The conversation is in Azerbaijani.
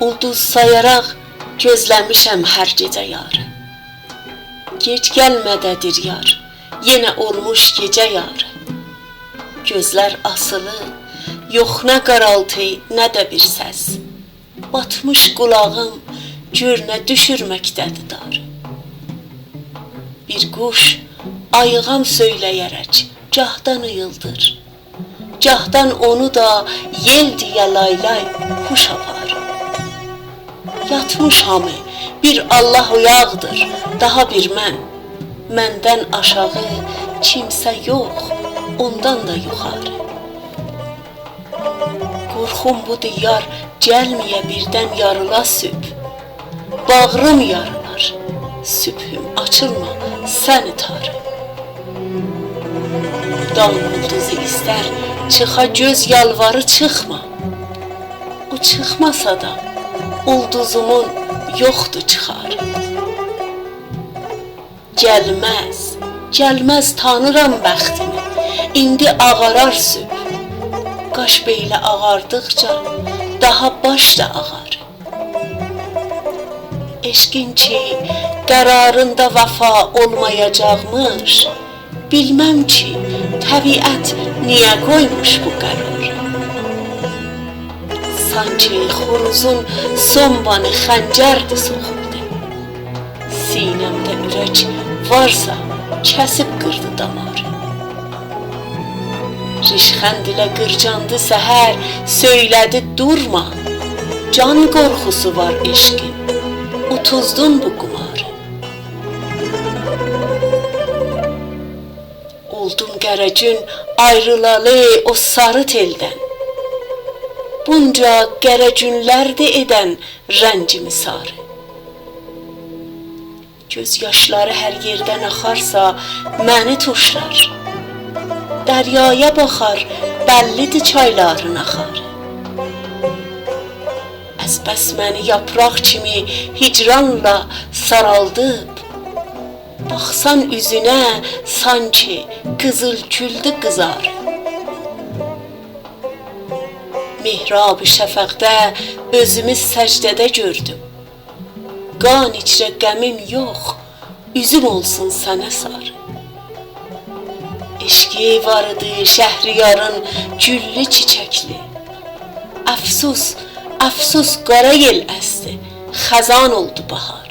Ulduz sayaraq gözləmişəm hər gecə yarı. Gec gəlmədədir yar, yenə olmuş gecə yarı. Gözlər asılı, yox nə qaraltı, nə də bir səs. Batmış qulağım, gör nə düşürməkdədir darı. Bir quş ayığam söyləyərək, gahdan ıyıldır. Gahdan onu da yel deyə laylay kuş apar. Yatmış hamı, bir Allah oyaqdır, daha bir mən. Məndən aşağı kimsə yox, ondan da yuxarı. Qorxum budur yar, gəlməyə birdən yarıla sübh. Bağrım yarılar, sübhüm açılma, sən itarı. Dal ulduzu istər, çıxa göz yalvarı çıxma. O çıxmasa da, ulduzumun yoxdur çıxarı. Gəlməz, gəlməz tanıram bəxtimi, indi ağarar sübh. Qaş beylə ağardıqca, daha baş da ağarı. Eşqin ki, qərarında vəfa olmayacaqmış, bilməm ki, təbiət niyə qoymuş bu qərarı. Sanki xoruzun sombanı xəncərdir soxuldu. Sinəmdə ürək varsa, kəsib qırdı damarı. Rişxənd ilə qırcandı səhər, söylədi durma. Can qorxusu var eşqin, utuzdun bu qumarı. Oldum qərəcün ayrılalı o sarı teldən. Bunca qərəcünlərdə edən rəncimi sarı. Göz yaşları hər yerdən axarsa, məni tuşlar. Dəryaya baxar, bəllidir çayların axarı. Əzbəs məni yapraq kimi hicranla saraldıb, baxsan üzünə sanki qızıl küldü qızarı. Mihrab-ı şəfəqdə özümü səcdədə gördüm. Qan içrə qəmim yox, üzüm olsun sənə sarı. Eşqi var idi şəhriyarın güllü çiçəkli. Əfsus, əfsus qara yel əsdi, xəzan oldu bahar.